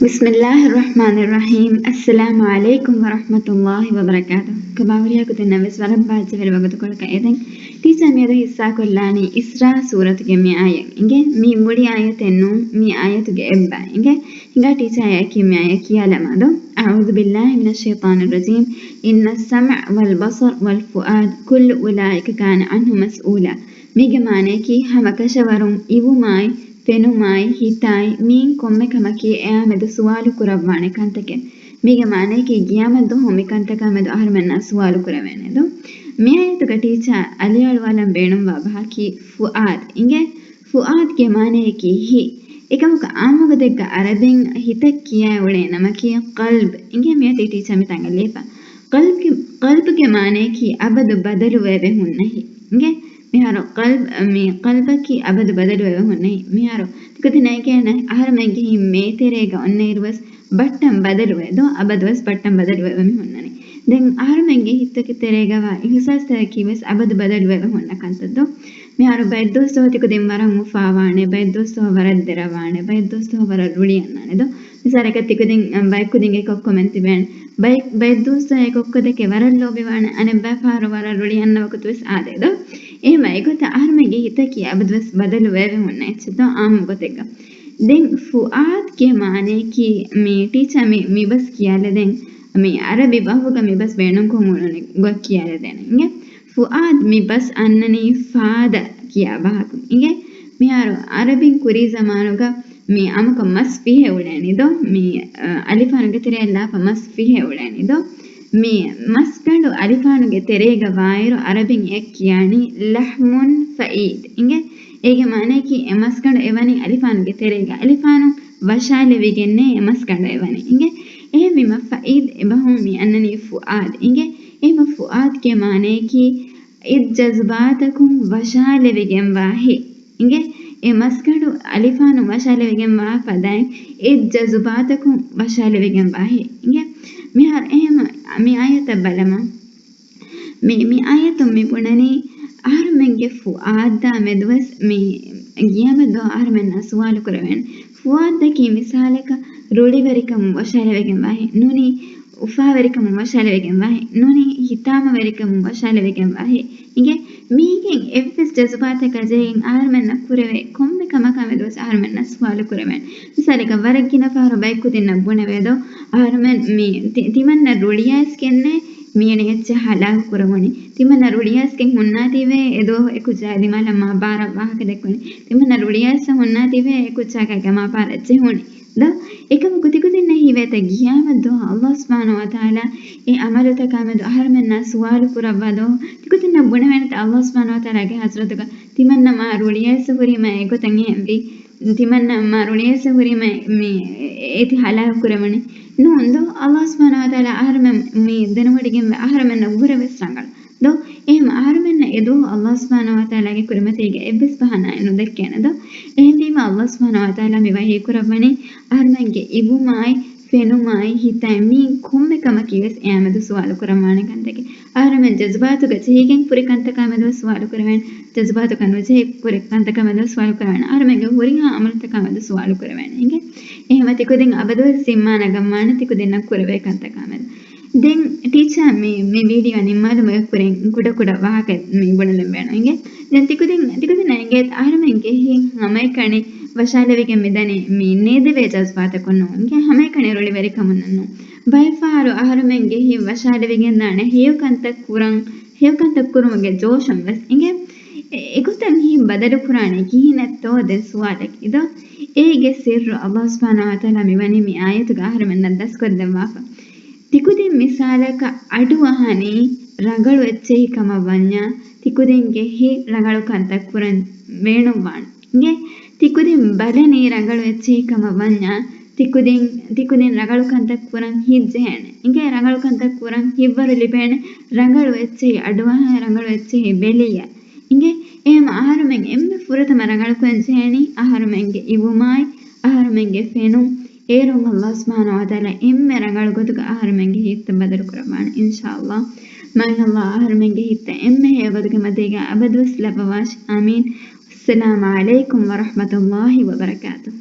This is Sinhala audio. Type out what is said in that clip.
بسم الله الرحمن الرحيم السلام عليكم ورحمة الله وبركاته كباوريا كتنا بس ورم باجي في الوقت كل كأيدن تيجا ميدا حصة كلاني إسراء سورة كمية آية إنجا مي مودي آية تنو مي آية تجيبا إنجا إنجا تيجا آية كمية آية كيا لما دو أعوذ بالله من الشيطان الرجيم إن السمع والبصر والفؤاد كل أولئك كان عنه مسؤولا ميجا مانيكي هما كشورم إيو ماي ಫೆನುಮಾಯಿ ಹಿತಾಯಿ ಮೀನ್ ಕೊಮ್ಮೆ ಕಮಕಿ ಎಯಾಮೆದು ಸುವಾಲು ಕುರವ್ವಾಣೆ ಕಂತಕೆ ಮೀಗೆ ಮಾನೇಕಿ ಗಿಯಾಮದ್ದು ಹೊಮ್ಮಿ ಕಂತಕ ಮೆದು ಅಹರ್ಮೆನ್ನ ಸುವಾಲು ಕುರವೇನೆದು ಮಿಯಾಯತುಗ ಟೀಚರ್ ಅಲಿಯಾಳುವಾಲಂ ಬೇಣುಂವಾ ಬಹಾಕಿ ಫುಆದ್ ಇಂಗೆ ಫುಆದ್ ಗೆ ಮಾನೇಕಿ ಹಿ එකමුක ආමග දෙක අරබෙන් හිත කියා උලේ නමකිය කල්බ් ಇಂಗೆ මියති ಟೀಚರ್ මිතංග ලේපා කල්බ්ගේ මානේකි අබදු බදලු වෙවෙ හුන්නහි ಇಂಗೆ මිහාරෝ කල්බකි අබදු බදලු වෙව හොන්නේ මිහාරෝ තිකති නයි කියන ආහාර මෙන්ගේ හි මේ තෙරේග ඔන්නේ ඉරවස් බට්ටම් බදලු වෙදෝ අබදවස් බට්ටම් බදලු වෙව මි හොන්නනේ දැන් ආහාර මෙන්ගේ හිතකි තෙරේගව ඉහසස් තකිවස් අබදු බදලු වෙව හොන්න කන්තදෝ මිහාරෝ බයිද්දෝස්තෝ තික දෙම් වරන් උෆාවානේ බයිද්දෝස්තෝ වරක් දරවානේ බයිද්දෝස්තෝ වර රුලි යන්නනේදෝ විසරක තික දෙම් බයික්කු දින්ගේ කොක් කොමෙන්ට් බෑන් බයිද්දෝස්තෝ ඒකොක්ක දෙකේ වරන් ලෝබිවාන අනේ බෑපාර වර රුලි යන්නවකතුස් ආදේදෝ එහෙම ඒකට ආහාරමගේ හිත කිය අබදවස් බදලු වෙව හොන්න එච්චතෝ ආම් ගොතෙක දැන් ෆුආද් ගේ මානේ කි මේ ටීචර් මේ බස් කියාලා දැන් මේ අරබි බහුග මේ බස් බේණන් කොමුනේ ගොක් කියාලා දැන් ඉංගේ ෆුආද් මේ බස් අන්නනේ ෆාද කියා බහකු ඉංගේ මේ අරබින් කුරි zamanuga මේ අමක මස් ෆිහෙ උලෑනිදෝ මේ අලිෆානුගේ තිරෙල්ලා පමස් ෆිහෙ උලෑනිදෝ මේ මස්කඬු අලිෆානුගේ තෙරේග වායරු අරබින් එක් කියානි ලහ්මුන් ෆঈද් ඉංගේ ඒගේ මානේ කි මස්කඬු එවනි අලිෆානුගේ තෙරේග අලිෆානු වශාලෙ විගෙන්නේ මස්කඬු එවනි ඉංගේ එහෙම ෆঈද් එබහුම් මි අන්නනි ෆුආද් ඉංගේ එහෙම ෆුආද් ගේ මානේ කි ඉද් ජස්බාතකුම් වශාලෙ විගෙන් වාහි ඉංගේ ඒ මස්කඬු අලිෆානු වශාලෙ විගෙන් වා පදයි ඉද් ජස්බාතකුම් වශාලෙ විගෙන් වාහි ඉංගේ මිහාර එහෙම මේ ආයත බලම මේ ආයත මේ පුණනේ ආර්මෙන්ගේ ෆුආදා මෙදවස් මේ ගියමදෝ ආර්මෙන් අසුවාල කරවෙන් ෆුආද කි මිසාලක රුලිවරිකම් වශාලවෙගෙන් වාහි නුනි උෆාවරිකම් වශාලවෙගෙන් වාහි නුනි හිතාමවරිකම් වශාලවෙගෙන් වාහි ඉගේ මීගෙන් එෆ්ස් ජස්බාතක ජෙන් ආර්මෙන් කුරවේ කොම්මෙ කමක මෙදවස් ආර්මෙන් අසුවාල කරවෙන් මිසාලක වරගින පාර බයිකු දෙන්න බුණ වේදෝ ආර්මෙන් මේ තිමන්න රුලියස් කෙන්නේ මීනේ එච්ච හලා කරවනි තිමන්න රුලියස් කෙන් හොන්නා තිවේ එදෝ එකුජා දිමල මා බාර වාහක දෙක්වනි තිමන්න රුලියස් හොන්නා තිවේ එකුජා කගම පාර එච්ච හොනි ද එකම කුතිකු දෙන්න හිවෙත ගියාමදෝ අල්ලාහ් සුබ්හානහු වතාලා ඒ අමලත කමද ආර්මෙන් සුවාල කරවදෝ තිකු දෙන්න බුණ වෙනත අල්ලාහ් සුබ්හානහු වතාලාගේ හස්රතක තිමන්න මා රුලියස් හුරිම එකොතන් එම්බි තිමන්න මා රුලියස් හුරිම මේ ඒති හලා කරවනි නෝන්දෝ අල්ලාහ් සුබ්හානහු වතාලා ආහාරමෙන් මේ දෙනවඩගෙන් ආහාරමෙන් උගුර වෙස්රංගල දෝ එහෙම ආහාරමෙන් එදෝ අල්ලාහ් සුබ්හානහු වතාලාගේ කුරමතේගේ එබ්බස් බහනා නොදක්කනද එහෙන්දීම අල්ලාහ් සුබ්හානහු වතාලා මේ වහී කරවන්නේ ආහාරමෙන්ගේ ඉබුමායි ಫೆನುಮಾಯಿ ಹಿತಾಯಿ ಮೀನ್ ಕೊಮ್ಮೆ ಕಮಕಿವೆಸ್ ಯಾಮದು ಸುವಾಲು ಕುರಮಾನೆ ಕಂತಕೆ ಆರಮೆನ್ ಜಜ್ಬಾತುಗ ಚಹಿಗೆನ್ ಪುರಿ ಕಂತಕಮೆದು ಸುವಾಲು ಕುರವೆನ್ ಜಜ್ಬಾತು ಕನ್ವ ಚಹಿ ಪುರಿ ಕಂತಕಮೆದು ಸುವಾಲು ಕುರವೆನ್ ಆರಮೆಗೆ ಹುರಿಹಾ ಅಮಲತಕಮೆದು ಸುವಾಲು ಕುರವೆನ್ ಹಿಂಗೆ එහෙම තිකුදින් අබදව සිම්මාන ගම්මාන තිකුදින්න කුරවේ ಕಂತಕಮೆದು ದೆನ್ ಟೀಚರ್ මේ වීඩියෝ නිම්මාලු මය කුරෙන් කුඩ වාහක මේ බොනලෙන් බෑන ಹಿಂಗೆ ದೆನ್ තිකුදින් නෑගේ ආරමෙන්ගේ හි හමයි කණේ ವಶಾಲವಿಗೆ ಮಿದನೆ ಮೀ ನೇದವೆ ಜಜ್ಬಾತಕೊನ್ನು ಹಿಂಗೆ ಹಮೈ ಕಣೆ ರೊಳಿ ವೆರಿ ಕಮನನ್ನು ಬೈಫಾರು ಆಹಾರಮೆಂಗೆ ಹಿ ವಶಾಲವಿಗೆ ನಾಣೆ ಹೇಯಕಂತ ಕುರುಮಗೆ ಜೋಶಂ ವೆಸ್ ಹಿಂಗೆ ಎಗುತಂ ಹಿ ಬದಲು ಪುರಾಣೆ ಕಿಹಿನತ್ತೋ ದೆ ಸುವಾಲಕ್ ಇದು ಏಗೆ ಸಿರ್ರು ಅಲ್ಲಾಹ್ ಸುಬ್ಹಾನಹು ವತಾಲಾ ಮಿವನಿ ಮಿ ಆಯತುಗ ಆಹಾರಮೆನ್ ನದ್ದಸ್ ಕೊದ್ದಂ ವಾಫ ತಿಕುದಿನ್ ಮಿಸಾಲಕ ಅಡುವಹನಿ ರಗಳು ಎಚ್ಚೆಹಿ ಕಮವನ್ಯ ತಿಕುದಿನ್ಗೆ ಹಿ ರಗಳು ಕಂತ ಕುರನ್ ವೇಣುವಾಣ ಹಿಂಗೆ ತಿಕುದಿನ್ ಬಲನಿ ರಗಳು ಎಚ್ಚೆಹಿ ಕಮವನ್ಯ ತಿಕುದಿನ್ ರಗಳು ಕಂತ ಕುರನ್ ಹಿಜ್ಜೆಹೆಣೆ ಹಿಂಗೆ ರಗಳು ಕಂತ ಕುರನ್ ಹಿವ್ವರು ಲಿಬೇಣೆ ರಗಳು ಎಚ್ಚೆಹಿ ಅಡುವಹ ರಗಳು ಎಚ್ಚೆಹಿ ಬೆಲಿಯ ಹಿಂಗೆ එහෙම ආහාරමෙන් එම්මෙ ෆුරතම රඟල කුංචේනි ආහාරමෙන්ගේ ඉවුමායි ආහාරමෙන්ගේ ෆෙනු ඒරුන් අල්ලාහ් සුබ්හානහු වතාලා එම්මෙ රඟල ගොතුක ආහාරමෙන්ගේ හිත බදරු කරමාන ඉන්ෂාඅල්ලාහ් මන් අල්ලාහ් ආහාරමෙන්ගේ හිත එම්මෙ හේවදුක මතේග අබදවස් ලබවාෂ් ආමීන් අස්සලාමු අලයිකුම් වරහ්මතුල්ලාහි වබරකාතුහ්